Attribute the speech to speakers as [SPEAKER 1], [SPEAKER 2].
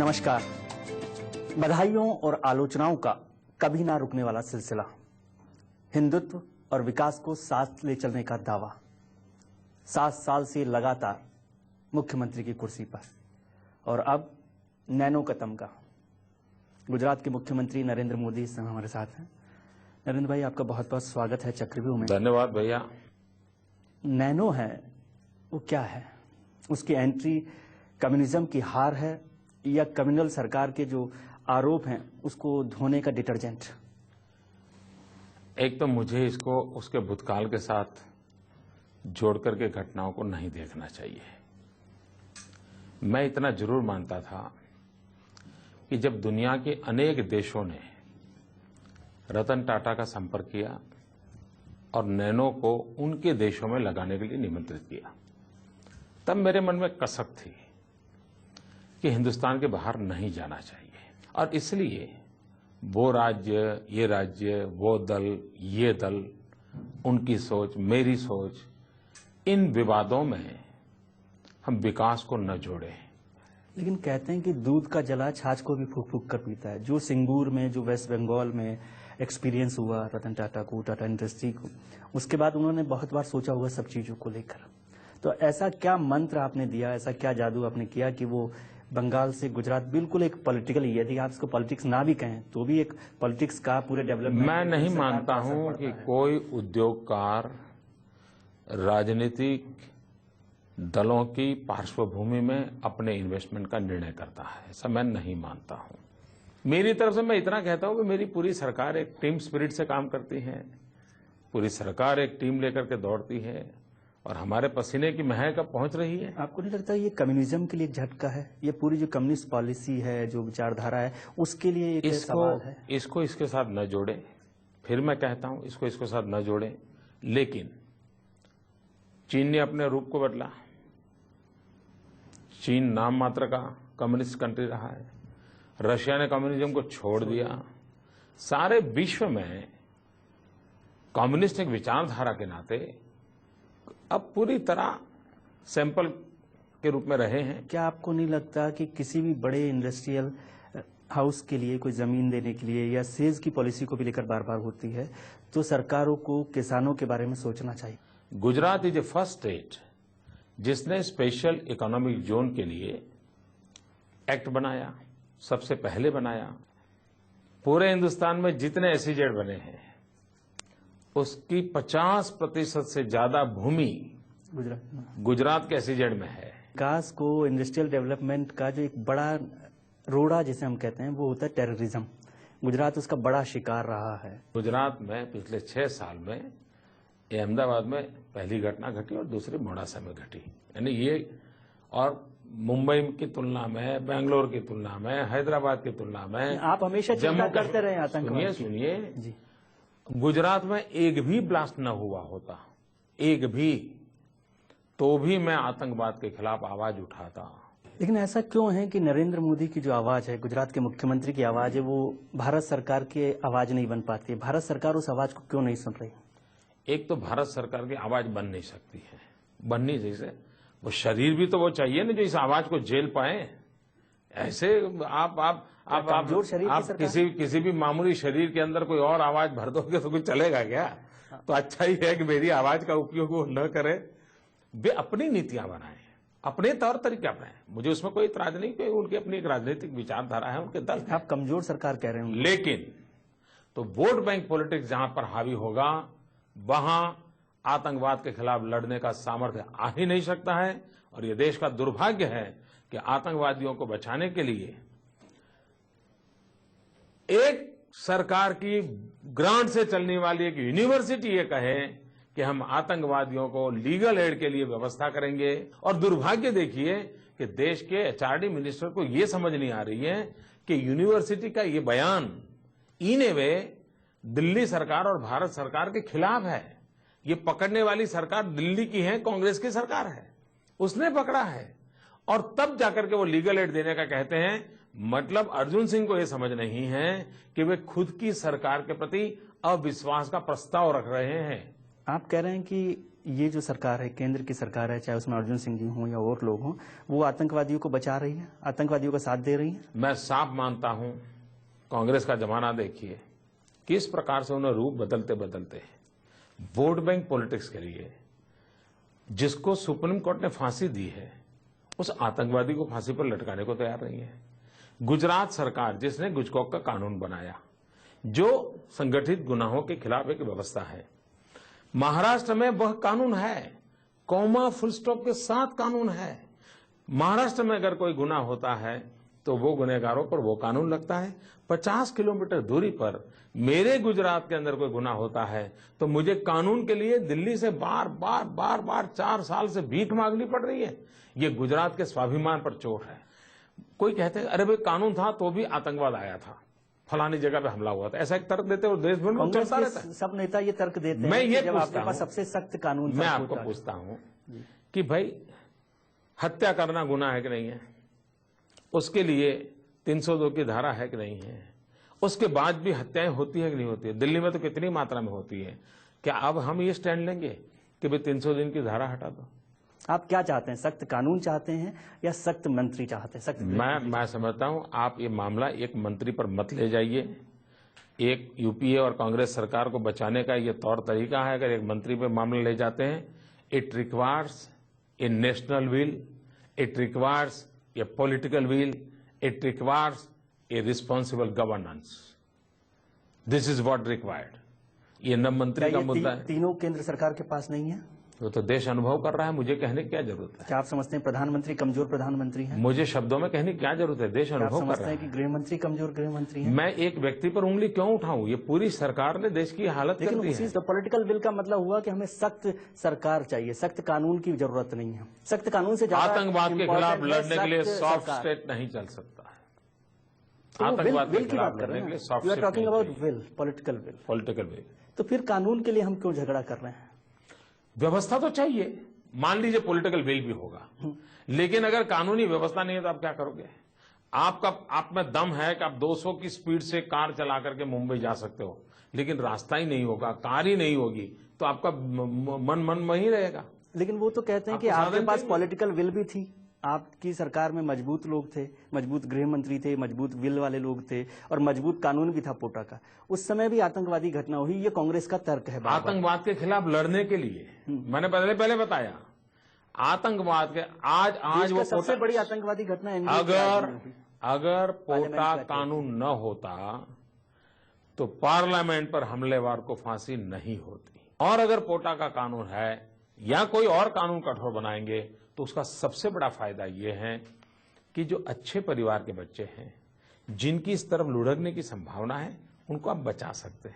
[SPEAKER 1] नमस्कार। बधाइयों और आलोचनाओं का कभी ना रुकने वाला सिलसिला, हिंदुत्व और विकास को साथ ले चलने का दावा, 7 साल से लगातार मुख्यमंत्री की कुर्सी पर, और अब नैनो का तमगा। गुजरात के मुख्यमंत्री नरेंद्र मोदी इस समय हमारे साथ हैं। नरेंद्र भाई, आपका बहुत बहुत स्वागत है चक्रव्यूह में।
[SPEAKER 2] धन्यवाद भैया।
[SPEAKER 1] नैनो है वो क्या है? उसकी एंट्री कम्युनिज्म की हार है या कम्युनल सरकार के जो आरोप हैं उसको धोने का डिटर्जेंट?
[SPEAKER 2] एक तो मुझे इसको उसके भूतकाल के साथ जोड़ करके घटनाओं को नहीं देखना चाहिए। मैं इतना जरूर मानता था कि जब दुनिया के अनेक देशों ने रतन टाटा का संपर्क किया और नैनो को उनके देशों में लगाने के लिए निमंत्रित किया, तब मेरे मन में कसक थी कि हिंदुस्तान के बाहर नहीं जाना चाहिए। और इसलिए वो राज्य, वो दल, ये दल, उनकी सोच, मेरी सोच, इन विवादों में हम विकास को न जोड़ें।
[SPEAKER 1] लेकिन कहते हैं कि दूध का जला छाछ को भी फूक फूक कर पीता है। जो सिंगूर में, जो वेस्ट बंगाल में एक्सपीरियंस हुआ रतन टाटा को, टाटा इंडस्ट्री को, उसके बाद उन्होंने बहुत बार सोचा होगा सब चीजों को लेकर। तो ऐसा क्या मंत्र आपने दिया, ऐसा क्या जादू आपने किया कि वो बंगाल से गुजरात बिल्कुल एक पॉलिटिकल, यदि आप इसको पॉलिटिक्स ना भी कहें तो भी एक पॉलिटिक्स का पूरे डेवलपमेंट।
[SPEAKER 2] मैं नहीं मानता हूं कि कोई उद्योगकार राजनीतिक दलों की पार्श्वभूमि में अपने इन्वेस्टमेंट का निर्णय करता है, ऐसा मैं नहीं मानता हूं। मेरी तरफ से मैं इतना कहता हूं कि मेरी पूरी सरकार एक टीम स्पिरिट से काम करती है, पूरी सरकार एक टीम लेकर के दौड़ती है और हमारे पसीने की महक अब पहुंच रही है।
[SPEAKER 1] आपको नहीं लगता ये कम्युनिज्म के लिए एक झटका है? ये पूरी जो कम्युनिस्ट पॉलिसी है, जो विचारधारा है, उसके लिए एक सवाल है।
[SPEAKER 2] इसको इसके साथ न जोड़ें। फिर मैं कहता हूं इसको इसके साथ न जोड़ें। लेकिन चीन ने अपने रूप को बदला। चीन नाम मात्र का कम्युनिस्ट कंट्री रहा है। रशिया ने कम्युनिज्म को छोड़ दिया। सारे विश्व में कम्युनिस्ट एक विचारधारा के नाते अब पूरी तरह सैंपल के रूप में रहे हैं।
[SPEAKER 1] क्या आपको नहीं लगता कि किसी भी बड़े इंडस्ट्रियल हाउस के लिए कोई जमीन देने के लिए या सेज की पॉलिसी को भी लेकर बार बार होती है, तो सरकारों को किसानों के बारे में सोचना चाहिए?
[SPEAKER 2] Gujarat is a first state जिसने स्पेशल इकोनॉमिक जोन के लिए एक्ट बनाया, सबसे पहले बनाया। पूरे हिंदुस्तान में जितने एसईजेड बने हैं उसकी 50% से ज्यादा भूमि गुजरात के एसईजेड में है।
[SPEAKER 1] विकास को, इंडस्ट्रियल डेवलपमेंट का जो एक बड़ा रोड़ा जिसे हम कहते हैं वो होता है टेररिज्म। गुजरात उसका बड़ा शिकार रहा है।
[SPEAKER 2] गुजरात में पिछले 6 साल में अहमदाबाद में पहली घटना घटी और दूसरी मोडासा में घटी, यानी ये, और मुंबई की तुलना में, बेंगलोर की तुलना में, हैदराबाद की तुलना में
[SPEAKER 1] आप हमेशा चिंता करते रहे आतंकवाद।
[SPEAKER 2] सुनिए जी, गुजरात में एक भी ब्लास्ट न हुआ होता, एक भी, तो भी मैं आतंकवाद के खिलाफ आवाज उठाता।
[SPEAKER 1] लेकिन ऐसा क्यों है कि नरेंद्र मोदी की जो आवाज है, गुजरात के मुख्यमंत्री की आवाज है, वो भारत सरकार की आवाज नहीं बन पाती है? भारत सरकार उस आवाज को क्यों नहीं सुन रही?
[SPEAKER 2] एक तो भारत सरकार की आवाज बन नहीं सकती है, बननी जैसे वो शरीर भी तो वो चाहिए ना जो इस आवाज को झेल पाए। ऐसे आप किसी भी मामूली शरीर के अंदर कोई और आवाज भर दोगे तो कुछ चलेगा क्या? तो अच्छा ही है कि मेरी आवाज का उपयोग वो न करे। वे अपनी नीतियां बनाएं, अपने तौर तरीके अपनाएं, मुझे उसमें कोई इतराज नहीं कि उनकी अपनी एक राजनीतिक विचारधारा है, उनके दल।
[SPEAKER 1] आप कमजोर सरकार कह रहे हैं।
[SPEAKER 2] लेकिन तो वोट बैंक पॉलिटिक्स जहां पर हावी होगा वहां आतंकवाद के खिलाफ लड़ने का सामर्थ्य आ ही नहीं सकता है। और यह देश का दुर्भाग्य है कि आतंकवादियों को बचाने के लिए एक सरकार की ग्रांट से चलने वाली एक यूनिवर्सिटी ये कहे कि हम आतंकवादियों को लीगल एड के लिए व्यवस्था करेंगे। और दुर्भाग्य देखिए कि देश के एचआरडी मिनिस्टर को ये समझ नहीं आ रही है कि यूनिवर्सिटी का ये बयान इन ए वे दिल्ली सरकार और भारत सरकार के खिलाफ है। ये पकड़ने वाली सरकार दिल्ली की है, कांग्रेस की सरकार है, उसने पकड़ा है और तब जाकर के वो लीगल एड देने का कहते हैं। मतलब अर्जुन सिंह को ये समझ नहीं है कि वे खुद की सरकार के प्रति अविश्वास का प्रस्ताव रख रहे हैं।
[SPEAKER 1] आप कह रहे हैं कि ये जो सरकार है, केंद्र की सरकार है, चाहे उसमें अर्जुन सिंह जी हों या और लोग हों, वो आतंकवादियों को बचा रही है, आतंकवादियों का साथ दे रही है?
[SPEAKER 2] मैं साफ मानता हूं, कांग्रेस का जमाना देखिए किस प्रकार से उन्हें रूप बदलते बदलते वोट बैंक पॉलिटिक्स के लिए जिसको सुप्रीम कोर्ट ने फांसी दी है, उस आतंकवादी को फांसी पर लटकाने को तैयार नहीं है। गुजरात सरकार जिसने गुजकोक का कानून बनाया, जो संगठित गुनाहों के खिलाफ एक व्यवस्था है, महाराष्ट्र में वह कानून है, कॉमा फुल स्टॉप के साथ कानून है। महाराष्ट्र में अगर कोई गुनाह होता है तो वो गुनहगारों पर वो कानून लगता है। 50 किलोमीटर दूरी पर मेरे गुजरात के अंदर कोई गुनाह होता है तो मुझे कानून के लिए दिल्ली से बार बार 4 साल से भीख मांगनी पड़ रही है। ये गुजरात के स्वाभिमान पर चोट है। कोई कहते हैं अरे भाई कानून था तो भी आतंकवाद आया था, फलानी जगह पे हमला हुआ था, ऐसा एक तर्क देते और देश भर में चलता रहता है।
[SPEAKER 1] सब नेता ये तर्क देते हैं।
[SPEAKER 2] मैं ये
[SPEAKER 1] जब आपके पास सबसे सख्त कानून,
[SPEAKER 2] मैं आपको पूछता हूं कि भाई हत्या करना गुनाह है कि नहीं है? उसके लिए 302 की धारा है कि नहीं है? उसके बाद भी हत्याएं होती है कि नहीं होती है? दिल्ली में तो कितनी मात्रा में होती है। क्या अब हम ये स्टैंड लेंगे कि भाई 300 दिन की धारा हटा दो?
[SPEAKER 1] आप क्या चाहते हैं, सख्त कानून चाहते हैं या सख्त मंत्री चाहते हैं? सख्त
[SPEAKER 2] मैं समझता हूं आप ये मामला एक मंत्री पर मत ले जाइए। एक यूपीए और कांग्रेस सरकार को बचाने का ये तौर तरीका है। अगर एक मंत्री पे मामला ले जाते हैं, it requires a national will, it requires a political will, it requires a responsible governance. This is what required. ये न मंत्री का मुद्दा है।
[SPEAKER 1] तीनों केंद्र सरकार के पास नहीं है?
[SPEAKER 2] वो तो देश अनुभव कर रहा है, मुझे कहने की क्या जरूरत है?
[SPEAKER 1] क्या आप समझते हैं प्रधानमंत्री कमजोर प्रधानमंत्री है?
[SPEAKER 2] मुझे शब्दों में कहने की क्या जरूरत है? देश अनुभव कर रहा है।
[SPEAKER 1] कि गृह मंत्री कमजोर गृह मंत्री है?
[SPEAKER 2] मैं एक व्यक्ति पर उंगली क्यों उठाऊं? ये पूरी सरकार ने देश की हालत कर दी है।
[SPEAKER 1] तो पॉलिटिकल विल का मतलब हुआ कि हमें सख्त सरकार चाहिए, सख्त कानून की जरूरत नहीं है। सख्त कानून से ज्यादा
[SPEAKER 2] आतंकवाद के खिलाफ लड़ने के लिए सॉफ्ट स्टेट नहीं चल सकता है। आतंकवाद के खिलाफ लड़ने के लिए soft state,
[SPEAKER 1] talking about will, political will. तो फिर कानून के लिए हम क्यों झगड़ा कर रहे हैं?
[SPEAKER 2] व्यवस्था तो चाहिए। मान लीजिए पॉलिटिकल विल भी होगा, लेकिन अगर कानूनी व्यवस्था नहीं है तो आप क्या करोगे? आप में दम है कि आप 200 की स्पीड से कार चला करके मुंबई जा सकते हो, लेकिन रास्ता ही नहीं होगा, कार ही नहीं होगी, तो आपका मन वहीं रहेगा।
[SPEAKER 1] लेकिन वो तो कहते हैं कि आपके पास पॉलिटिकल विल भी थी, आपकी सरकार में मजबूत लोग थे, मजबूत गृह मंत्री थे, मजबूत विल वाले लोग थे और मजबूत कानून भी था पोटा का। उस समय भी आतंकवादी घटना हुई, ये कांग्रेस का तर्क है।
[SPEAKER 2] आतंकवाद के खिलाफ लड़ने के लिए मैंने पहले बताया, आतंकवाद के आज वो
[SPEAKER 1] सबसे बड़ी आतंकवादी घटना
[SPEAKER 2] अगर पोटा कानून न होता तो पार्लियामेंट पर हमलेवार को फांसी नहीं होती। और अगर पोटा का कानून है या कोई और कानून कठोर बनाएंगे तो उसका सबसे बड़ा फायदा ये है कि जो अच्छे परिवार के बच्चे हैं, जिनकी इस तरफ लुढ़कने की संभावना है, उनको आप बचा सकते हैं।